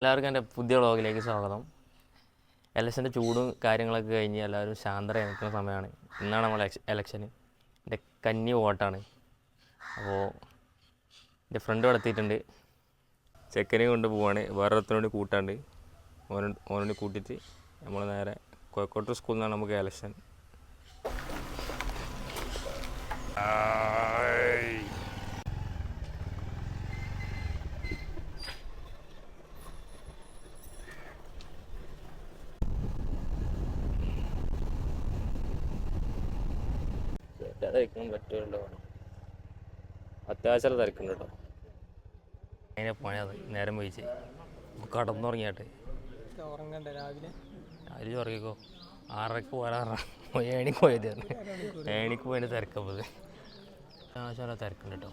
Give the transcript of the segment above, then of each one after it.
എല്ലാവർക്കും എൻ്റെ പുതിയ വ്ളോഗിലേക്ക് സ്വാഗതം. എലക്ഷൻ്റെ ചൂടും കാര്യങ്ങളൊക്കെ കഴിഞ്ഞ് എല്ലാവരും ശാന്തരായി നിൽക്കുന്ന സമയമാണ്. ഇന്നാണ് നമ്മൾ എലക്ഷന്. എൻ്റെ കന്നി വോട്ടാണ്. അപ്പോൾ എൻ്റെ ഫ്രണ്ട് നടത്തിയിട്ടുണ്ട്. ചെക്കനെ കൊണ്ട് പോവാണ്. വേറൊരുത്തനോട് കൂട്ടാണ്ട് ഓനോട് കൂട്ടിയിട്ട് നമ്മൾ നേരെ കോഴിക്കോട്ട് സ്കൂളിൽ നിന്നാണ് നമുക്ക് എലക്ഷൻ. തിരക്കാൻ പറ്റുമല്ലോ, അത്യാവശ്യം തിരക്കുണ്ട് കേട്ടോ. അതിനെ പണിയത് നേരം പോയിച്ച് കടന്നുറങ്ങിയാട്ടെ. രാവിലെ ഉറങ്ങിക്കോ. 6:30 പോരാ, ഏണിക്ക് പോയതായിരുന്നു. ഏണിക്ക് പോയതിൻ്റെ തിരക്കപ്പത് അത്യാവശ്യം തിരക്കുണ്ട് കേട്ടോ.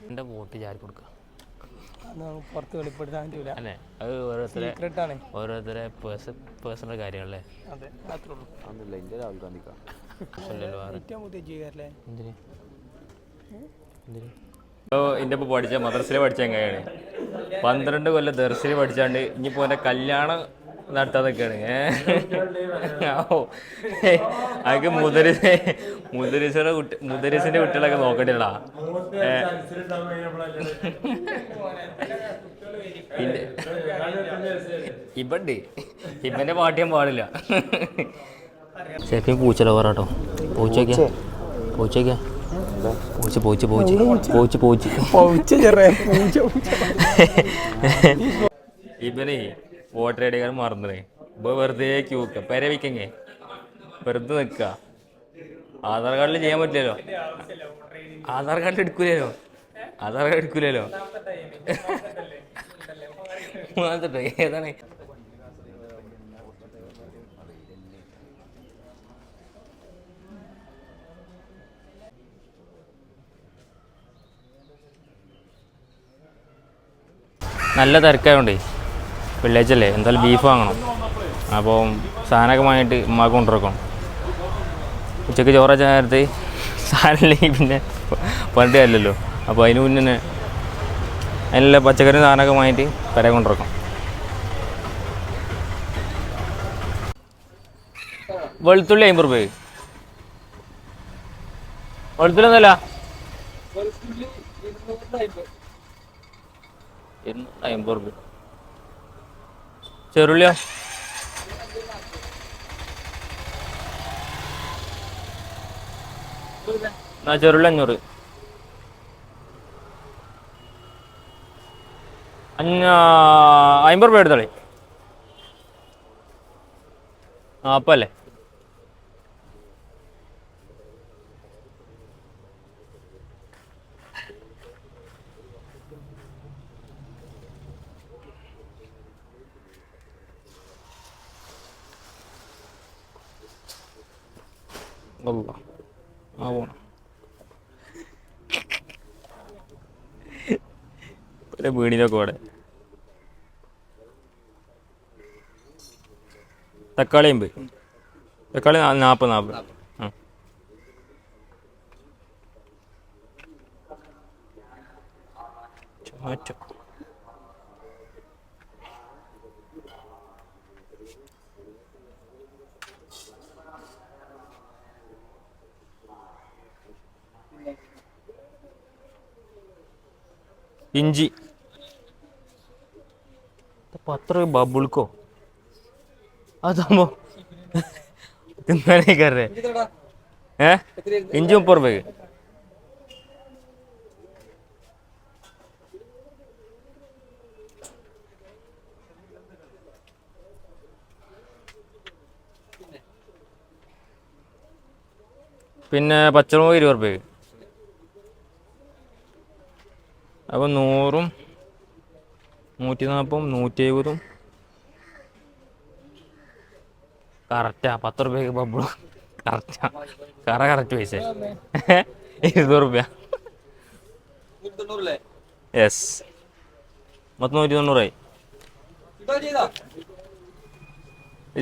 എൻ്റെ വോട്ട് ചാരി കൊടുക്കുക പുറത്ത് വെളിപ്പെടുത്താൻ പറ്റൂല അല്ലേ? അത് ഓരോരുത്തരെ പേഴ്സണൽ കാര്യങ്ങളല്ലേ. എൻ്റെ ഇപ്പോൾ പഠിച്ച മദ്രസയിൽ പഠിച്ച എങ്ങനെയാണ് 12 കൊല്ലം ദർസിൽ പഠിച്ചാണ്ട് ഇനിയിപ്പോൾ എൻ്റെ കല്യാണം നടത്താതൊക്കെയാണ്. അതൊക്കെ മുദരിസിൻ്റെ കുട്ടികളൊക്കെ നോക്കണ്ടേടാ. പിന്നെ ഇവൻ്റെ പാട്ട് ചെയ്യാൻ പാടില്ല. ഷെഫി പൂച്ചല്ലോ പറയാട്ടോ. പൂച്ചയ്ക്കാ ഇവനെ വോട്ടർ ഐ ഡി കാർഡ് മറന്നേ. ഇപ്പൊ വെറുതെ ക്യൂ പെരവിക്കങ്ങേ വെറുതെ നിൽക്കുക. ആധാർ കാർഡിൽ ചെയ്യാൻ പറ്റില്ലല്ലോ. ആധാർ കാർഡ് എടുക്കൂലല്ലോ. ഏതാണ് നല്ല തിരക്കായോണ്ടേ വെള്ളിയാഴ്ചല്ലേ, എന്തായാലും ബീഫ് വാങ്ങണം. അപ്പോൾ സാധനമൊക്കെ വാങ്ങിയിട്ട് ഉമ്മാക്ക് കൊണ്ടിറക്കണം. ഉച്ചയ്ക്ക് ചോറ് വെച്ച നേരത്ത് സാധനമില്ലെങ്കിൽ പിന്നെ പറഞ്ഞിട്ട് കാര്യമല്ലോ. അപ്പോൾ അതിന് മുന്നേ അതിനുള്ള പച്ചക്കറി സാധനമൊക്കെ വാങ്ങിയിട്ട് പെര കൊണ്ടിറക്കണം. വെളുത്തുള്ളി 50 രൂപ. വെളുത്തുള്ളി ഒന്നല്ല 250 രൂപ. ചെറുള്ളിയോ? ചെറുള്ളി 500. 50 രൂപ എടുത്തോളി. അപ്പം അല്ലേ പോണം. വീടിനൊക്കെ ഇവിടെ തക്കാളി 50. തക്കാളി 40. ടൊമാറ്റോ ഇഞ്ചി 10 രൂപ. ബബിൾക്കോ അതാകുമ്പോ തിന്നാനേക്കാരേ. ഇഞ്ചി 30 രൂപയ്ക്ക്. പിന്നെ പച്ചമുളക് 20 രൂപയ്ക്ക്. അപ്പോൾ 100, 140, 170 കറക്റ്റാ. 10 രൂപയ്ക്ക് ബബിൾ കറക്റ്റാ. കറക്റ്റ് പൈസ 20 രൂപ. യെസ്, 190.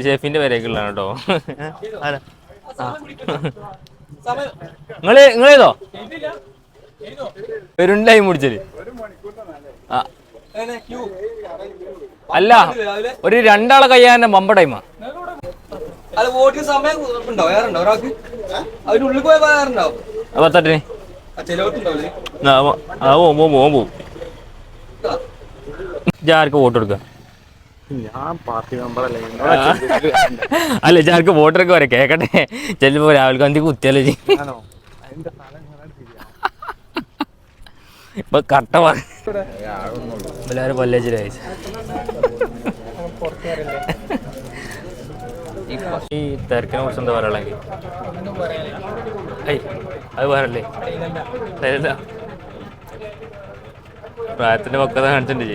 ഷെഫിൻ്റെ പേരേക്കുള്ളതാണ് കേട്ടോ. നിങ്ങളേതോ ഒരു ടൈം പിടിച്ചത് ആ അല്ല ഒരു 2 ആളെ കഴിയാൻ ബമ്പ ടൈമാ. അത് വോട്ടിന് സമയം ഉണ്ടോ? വേറുണ്ടോ ഒരാൾക്ക് അതിനുള്ളിൽ പോയ വേറുണ്ടാവും. 10:08 ചിലവട്ടുണ്ടാവില്ലേ? പോവും. ആർക്ക് വോട്ട് കൊടുക്കുക? ഞാൻ പാർട്ടി മെമ്പറല്ലേ. അല്ല ആർക്ക് വോട്ടെടുക്കുക വരെ കേക്കട്ടെ. ചിലപ്പോ രാഹുൽ ഗാന്ധി കുത്തിയാലോ ഇപ്പൊ കട്ട എല്ലാവരും പല്ലേച്ചിരി ഈ തിരക്കിനെ കുറിച്ച് എന്താ പറയുള്ളത്? അത് പറയല്ലേ പ്രായത്തിന്റെ പക്വത കാണിച്ചിട്ടുണ്ട്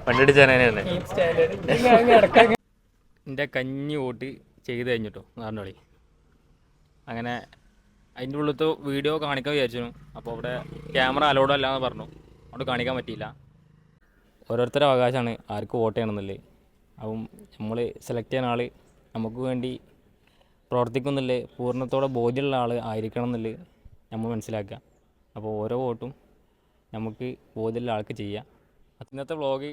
പണ്ടടിച്ചാനെ. എൻ്റെ കഞ്ഞി വോട്ട് ചെയ്ത് കഴിഞ്ഞിട്ടോ നാറിനോളി. അങ്ങനെ അതിൻ്റെ ഉള്ളിലത്തെ വീഡിയോ കാണിക്കാൻ വിചാരിച്ചു. അപ്പോൾ അവിടെ ക്യാമറ അലൗഡ് അല്ല എന്ന് പറഞ്ഞു, അവിടെ കാണിക്കാൻ പറ്റിയില്ല. ഓരോരുത്തരുടെ അവകാശമാണ് ആർക്ക് വോട്ട് ചെയ്യണമെന്നില്ലേ. അപ്പം നമ്മൾ സെലക്ട് ചെയ്യുന്ന ആൾ നമുക്ക് വേണ്ടി പ്രവർത്തിക്കുന്നില്ലേ പൂർണ്ണത്തോടെ ബോധ്യമുള്ള ആൾ ആയിരിക്കണം എന്നില്ലേ നമ്മൾ മനസ്സിലാക്കുക. അപ്പോൾ ഓരോ വോട്ടും നമുക്ക് ബോധ്യമുള്ള ആൾക്ക് ചെയ്യാം. ഇന്നത്തെ വ്ളോഗ്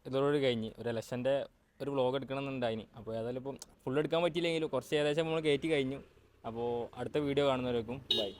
ഇതോടുകൂടി കഴിഞ്ഞ്. ഒരു ഇലക്ഷൻ്റെ ഒരു വ്ളോഗ് എടുക്കണമെന്നുണ്ടായിന്. അപ്പോൾ ഏതായാലും ഇപ്പം ഫുൾ എടുക്കാൻ പറ്റിയില്ലെങ്കിലും കുറച്ച് ഏകദേശം നമ്മൾ കയറ്റി കഴിഞ്ഞു. അപ്പോൾ അടുത്ത വീഡിയോ കാണുന്നവരേക്കും ബൈ.